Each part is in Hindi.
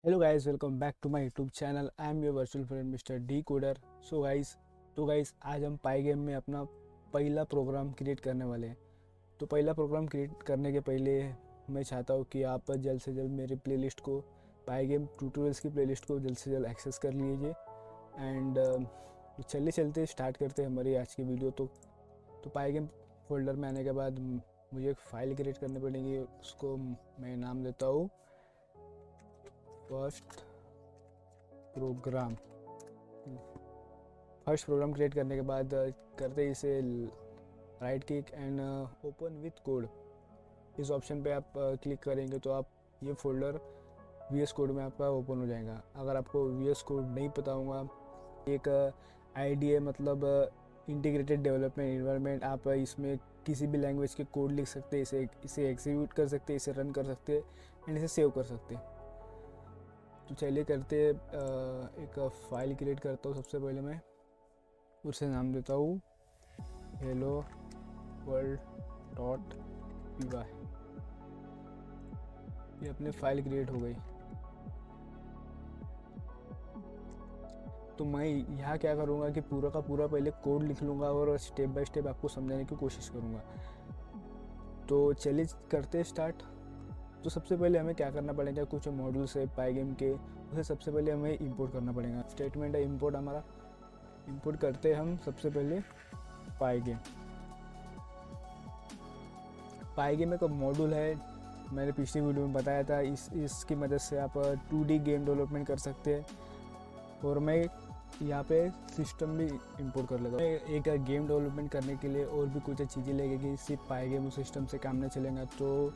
Hello guys, welcome back to my YouTube channel. I am your virtual friend mister D coder. So guys आज हम पाई गेम में अपना पहला प्रोग्राम क्रिएट करने वाले हैं। तो पहला प्रोग्राम क्रिएट करने के पहले मैं चाहता हूँ कि आप जल्द से जल्द मेरी प्लेलिस्ट को, पाई गेम ट्यूटोरियल्स की प्लेलिस्ट को जल्द से जल्द एक्सेस कर लीजिए। एंड चलते चलते स्टार्ट करते हैं हमारी आज की वीडियो। तो पाई गेम फोल्डर में आने के बाद मुझे एक फ़ाइल क्रिएट करनी पड़ेगी। उसको मैं नाम देता हूँ first program. First program create करने के बाद करते इसे right click and open with code. इस ऑप्शन पे आप क्लिक करेंगे तो आप ये फोल्डर वी एस कोड में आपका ओपन हो जाएगा। अगर आपको वी एस कोड नहीं पता होगा, एक आई है, मतलब इंटीग्रेटेड डेवलपमेंट इन्वायरमेंट। आप इसमें किसी भी लैंग्वेज के कोड लिख सकते हैं, इसे एग्जीक्यूट कर सकते हैं, इसे रन कर सकते हैं एंड इसे सेव कर सकते हैं। तो चलिए करते एक फ़ाइल क्रिएट करता हूँ। सबसे पहले मैं उसे नाम देता हूँ hello world dot p y. ये अपनी फ़ाइल क्रिएट हो गई। तो मैं यहाँ क्या करूँगा कि पूरा का पूरा पहले कोड लिख लूँगा और स्टेप बाय स्टेप आपको समझाने की कोशिश करूँगा। तो चलिए करते स्टार्ट। तो सबसे पहले हमें क्या करना पड़ेगा, कुछ मॉड्यूल्स है पाई गेम के, उसे सबसे पहले हमें इंपोर्ट करना पड़ेगा। स्टेटमेंट है इंपोर्ट हमारा। इंपोर्ट करते हैं हम सबसे पहले पाई गेम एक मॉड्यूल है। मैंने पिछली वीडियो में बताया था, इसकी मदद से आप 2D गेम डेवलपमेंट कर सकते हैं। और मैं यहाँ पे सिस्टम भी इंपोर्ट कर लेता हूँ। एक गेम डेवलपमेंट करने के लिए और भी कुछ चीज़ें लगेगी, सिर्फ पाई गेम सिस्टम से काम नहीं चलेगा। तो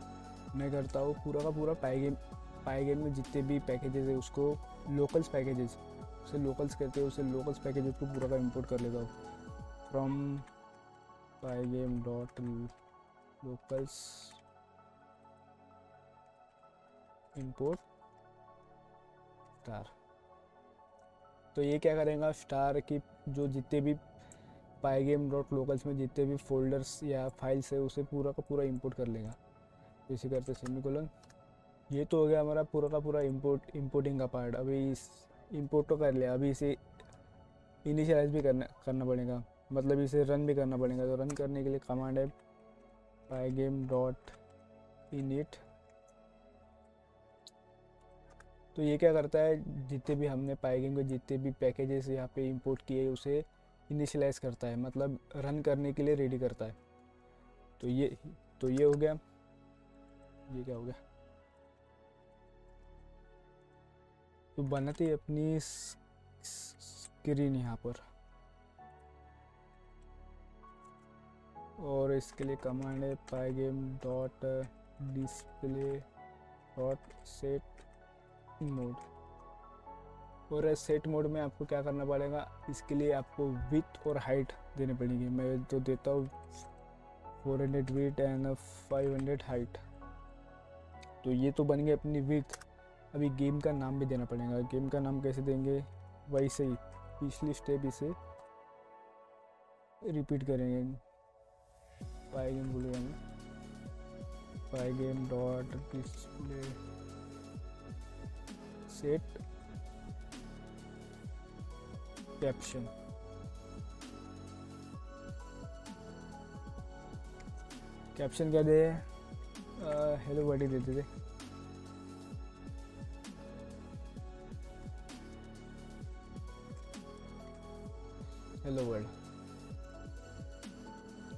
मैं करता हूँ पूरा का पूरा पाई गेम में जितने भी पैकेजेस है उसको लोकल्स पैकेजेस, उसे लोकल्स कहते हैं, उसे लोकल्स पैकेजेस को पूरा का इंपोर्ट कर लेता हूँ from pi game dot locals import star. तो ये क्या करेगा, स्टार की जो जितने भी पाई गेम डॉट लोकल्स में जितने भी फोल्डर्स या फाइल्स है उसे पूरा का पूरा इंपोर्ट कर लेगा। इसी करते सेमीकोलन। ये तो हो गया हमारा पूरा का पूरा इंपोर्टिंग का पार्ट। अभी इस इंपोर्ट तो कर लिया, अभी इसे इनिशियलाइज भी करना पड़ेगा, मतलब इसे रन भी करना पड़ेगा। तो रन करने के लिए कमांड है पाई गेम डॉट इनिट। तो ये क्या करता है, जितने भी हमने पाई गेम के जितने भी पैकेजेस यहाँ पे इंपोर्ट किए उसे इनिशियलाइज करता है, मतलब रन करने के लिए रेडी करता है। तो ये हो गया। ये क्या हो गया, तो बनाते ही अपनी स्क्रीन यहाँ पर। और इसके लिए कमांड है pygame dot display dot set mode. और सेट मोड में आपको क्या करना पड़ेगा, इसके लिए आपको विथ और हाइट देनी पड़ेगी। मैं तो देता हूँ 400 विथ एंड 500 हाइट। तो ये तो बन गई अपनी विथ। अभी गेम का नाम भी देना पड़ेगा। गेम का नाम कैसे देंगे, वैसे ही पिछली स्टेप इसे रिपीट करेंगे। पाई गेम बोलेगा pygame dot display set caption. Caption क्या दे, हेलो वर्ल्ड देते थे। Hello world.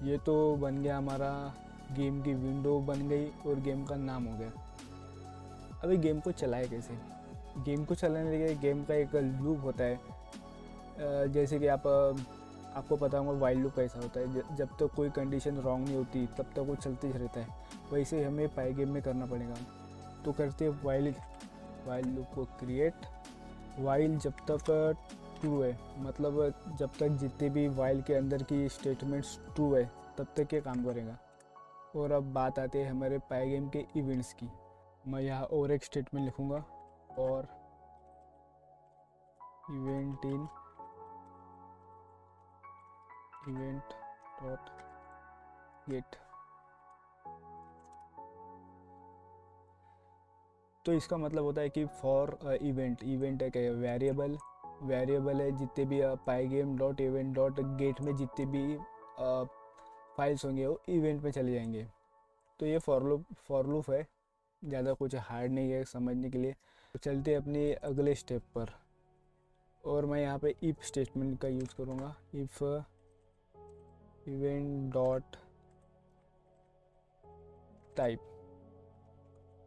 ये तो बन गया हमारा, गेम की विंडो बन गई और गेम का नाम हो गया। अभी गेम को चलाए कैसे। गेम को चलाने के लिए गेम का एक लूप होता है। जैसे कि आपको पता होगा वाइल लूप कैसा होता है, जब तक कोई कंडीशन रॉन्ग नहीं होती तब तक वो चलते ही रहता है। वैसे ही हमें पाई गेम में करना पड़ेगा। तो करते हैं वाइल लूप को क्रिएट। वाइल जब तक ट्रू है, मतलब जब तक जितने भी वाइल के अंदर की स्टेटमेंट्स ट्रू है तब तक ये काम करेगा। और अब बात आती है हमारे पाई गेम के इवेंट्स की। मैं यहाँ और एक स्टेटमेंट लिखूँगा, और event in event dot gate. तो इसका मतलब होता है कि फॉर इवेंट, इवेंट है क्या, वेरिएबल, वेरिएबल है जितने भी पाईगेम डॉट इवेंट डॉट गेट में जितने भी फाइल्स होंगे वो इवेंट में चले जाएंगे। तो ये फॉर लूप है, ज़्यादा कुछ हार्ड नहीं है समझने के लिए। तो चलते हैं अपने अगले स्टेप पर, और मैं यहाँ पे इफ स्टेटमेंट का यूज़ करूँगा। If event dot type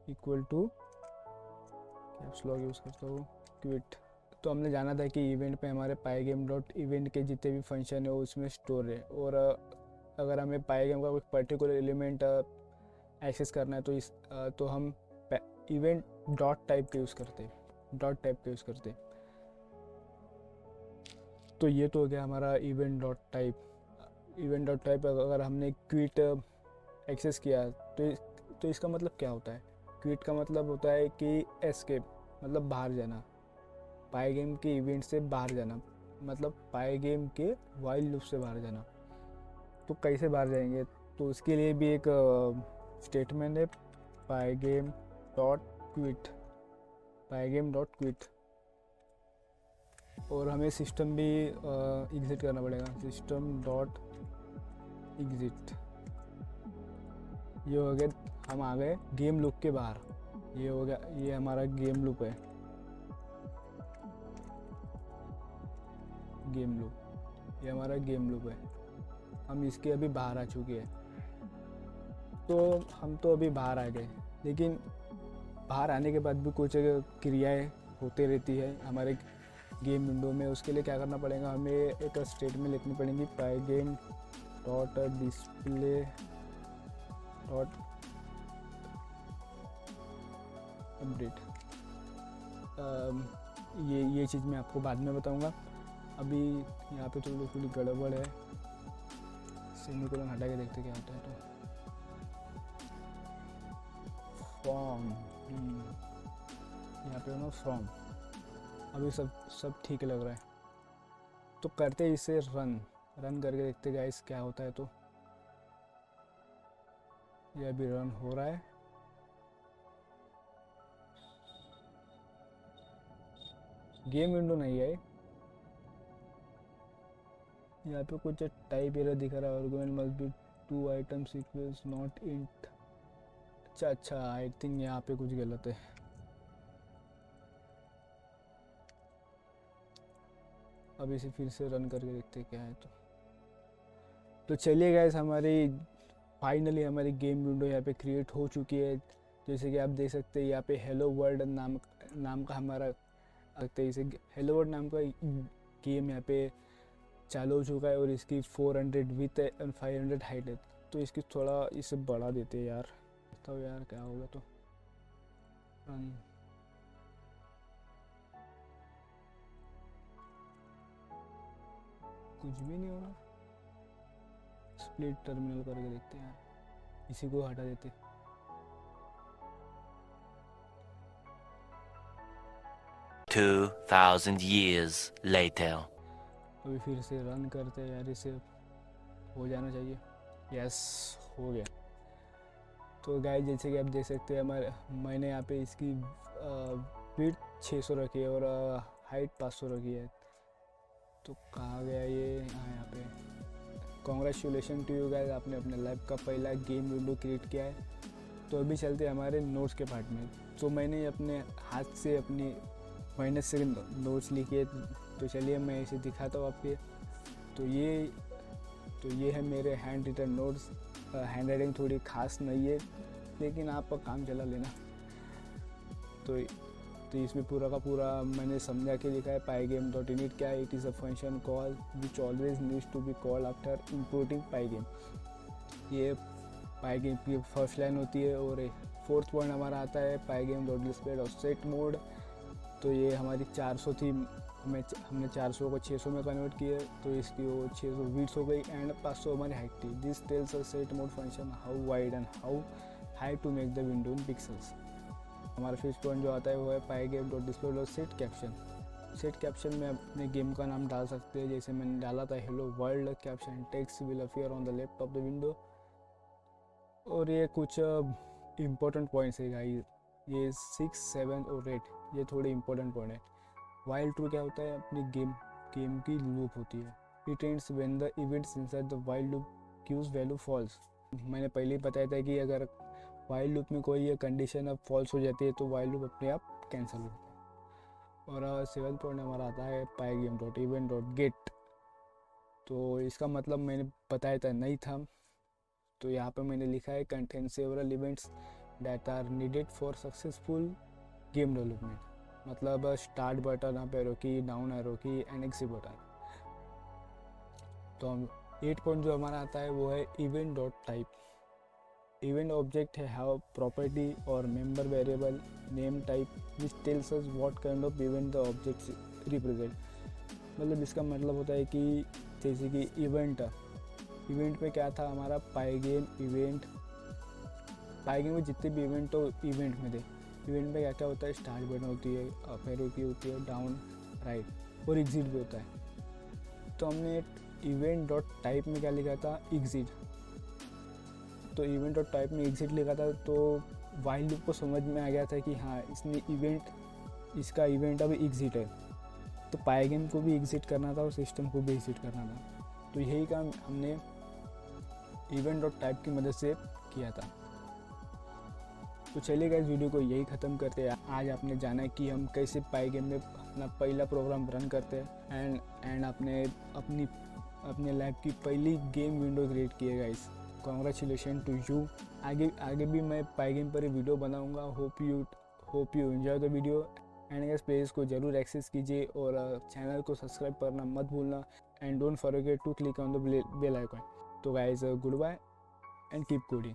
equal to, caps lock use करता हूँ, क्विट। तो हमने जाना था कि इवेंट पे हमारे पाईगेम डॉट इवेंट के जितने भी फंक्शन है वो उसमें स्टोर है, और अगर हमें पाईगेम का कोई पर्टिकुलर एलिमेंट एक्सेस करना है तो हम इवेंट डॉट टाइप का यूज़ करते हैं, डॉट टाइप का यूज़ करते हैं। तो ये तो हो गया हमारा event dot type. Event dot type अगर हमने क्विट एक्सेस किया तो इसका मतलब क्या होता है? क्विट का मतलब होता है कि एस्केप, मतलब बाहर जाना, पाईगेम के इवेंट से बाहर जाना, मतलब पाईगेम के वाइल लूप से बाहर जाना। तो कैसे बाहर जाएंगे? तो उसके लिए भी एक स्टेटमेंट है, pygame dot quit, पाईगेम dot quit. और हमें सिस्टम भी एग्जिट करना पड़ेगा, सिस्टम डॉट एग्जिट। ये हो गया, हम आ गए गेम लूप के बाहर। ये हो गया, ये हमारा गेम लूप है, गेम लूप, ये हमारा गेम लूप है। हम इसके अभी बाहर आ चुके हैं। तो हम तो अभी बाहर आ गए, लेकिन बाहर आने के बाद भी कुछ क्रियाएं होती रहती है हमारे गेम विंडो में। उसके लिए क्या करना पड़ेगा, हमें एक स्टेटमेंट लिखनी पड़ेगी, पाईगेम डॉट डिस्प्ले डॉट अपडेट। ये चीज़ मैं आपको बाद में बताऊंगा। अभी यहाँ पे थोड़ी गड़बड़ है, सेमीकोलन हटा के देखते क्या होता है। तो फ्रॉम, यहाँ पे ना फ्रॉम, अभी सब ठीक लग रहा है। तो करते इसे रन करके देखते गाइस क्या होता है। तो ये अभी रन हो रहा है। गेम विंडो नहीं है, यहाँ पे कुछ टाइप एरर दिखा रहा है, argument must be 2 items equals not int. अच्छा आई थिंक यहाँ पे कुछ गलत है। अब इसे फिर से रन करके देखते क्या है। तो चलिए गाइस, हमारी फाइनली हमारी गेम विंडो यहाँ पे क्रिएट हो चुकी है। जैसे कि आप देख सकते हैं यहाँ पे हेलो वर्ल्ड नाम का हमारा लगता है, इसे हेलो वर्ल्ड नाम का गेम यहाँ पे चालू हो चुका है, और इसकी 400 विथ एंड 500 हाइट है। तो इसकी थोड़ा इसे बढ़ा देते हैं यार, तो यार क्या होगा। तो कुछ भी नहीं हो रहा। स्प्लिट टर्मिनल करके देखते हैं यार, इसी को हटा देते। Two 2,000 years later. अभी फिर से रन करते हैं यार, इसे हो जाना चाहिए। यस, हो गया। तो गाइस जैसे कि आप देख सकते हैं, मैंने यहाँ पे इसकी विड्थ 600 रखी है और हाइट 500 रखी है। तो कहाँ गया ये? हाँ, यहाँ पे। कॉन्ग्रेचुलेशन टू यू गाइस, आपने अपने लाइफ का पहला गेम विंडो क्रिएट किया है। तो अभी चलते हैं हमारे नोट्स के पार्ट में। तो मैंने अपने हाथ से अपनी मेहनत से नोट्स लिखे, तो चलिए मैं इसे दिखाता हूँ आपके। तो ये है मेरे handwritten notes. Handwriting थोड़ी खास नहीं है, लेकिन आप काम चला लेना। तो इसमें पूरा का पूरा मैंने समझा के लिखा है। पाईगेम डॉट इनिट क्या है? It is a function call which always needs to be called after importing pygame. ये पाईगेम की फर्स्ट लाइन होती है। और फोर्थ पॉइंट हमारा आता है pygame dot display dot set mode. तो ये हमारी 400 थी, हमने 400 को 600 में कन्वर्ट किया, तो इसकी वो 600 विड्थ हो गई एंड 500 हमारी हाइट थी। This tells a set mode function how wide and how high to make the window in pixels. हमारा फिफ्थ पॉइंट जो आता है वो है pygame dot display dot set caption. Set caption में अपने गेम का नाम डाल सकते हैं, जैसे मैंने डाला था hello world. Caption text will appear on the left of the window. और ये कुछ इम्पोर्टेंट पॉइंट्स है गाइस, ये 6, 7 और 8 ये थोड़े इंपॉर्टेंट पॉइंट है। वाइल ट्रू क्या होता है, अपनी गेम की लूप होती है। It ends when the events inside the while loop gives value false. मैंने पहले ही बताया था कि अगर वाइल लूप में कोई ये कंडीशन अब फॉल्स हो जाती है तो वाइल लूप अपने आप कैंसिल हो जाता है। और 7th पॉइंट हमारा आता है pygame.event.get। तो इसका मतलब मैंने बताया था नहीं था, तो यहाँ पे मैंने लिखा है contain several events that are needed for successful game development. मतलब start button, up arrow key, down arrow key and exit button. तो हम 8 पॉइंट जो हमारा आता है वो है event dot type. Event object have property और member variable name type which tells us what kind of event the object represent. मतलब इसका मतलब होता है कि जैसे कि इवेंट में क्या था हमारा पाइगेम इवेंट। पाइगेम में जितने भी इवेंट हो इवेंट में थे। इवेंट में क्या क्या होता है, स्टार्ट बटन होती है, अप एरो की होती है, डाउन, राइट और एग्जिट भी होता है। तो हमने इवेंट डॉट टाइप में क्या लिखा था, एग्जिट। तो इवेंट डॉट टाइप में एग्जिट लिखा था तो वाइल लूप को समझ में आ गया था कि हाँ इसका इवेंट अब एग्जिट है। तो पाइगेम को भी एग्जिट करना था और सिस्टम को भी एग्जिट करना था। तो यही काम हमने इवेंट डॉट टाइप की मदद से किया था। तो चलिए गाइस, वीडियो को यही ख़त्म करते हैं। आज आपने जाना कि हम कैसे पाइगेम में अपना पहला प्रोग्राम रन करते हैं एंड आपने अपने लाइफ की पहली गेम विंडो क्रिएट की है गाइस। Congratulation to you. आगे भी मैं पाइगेम पर वीडियो बनाऊंगा। Hope you enjoy the video and guys page को ज़रूर एक्सेस कीजिए और चैनल को सब्सक्राइब करना मत भूलना and don't forget to click on the bell icon. तो guys goodbye and keep coding.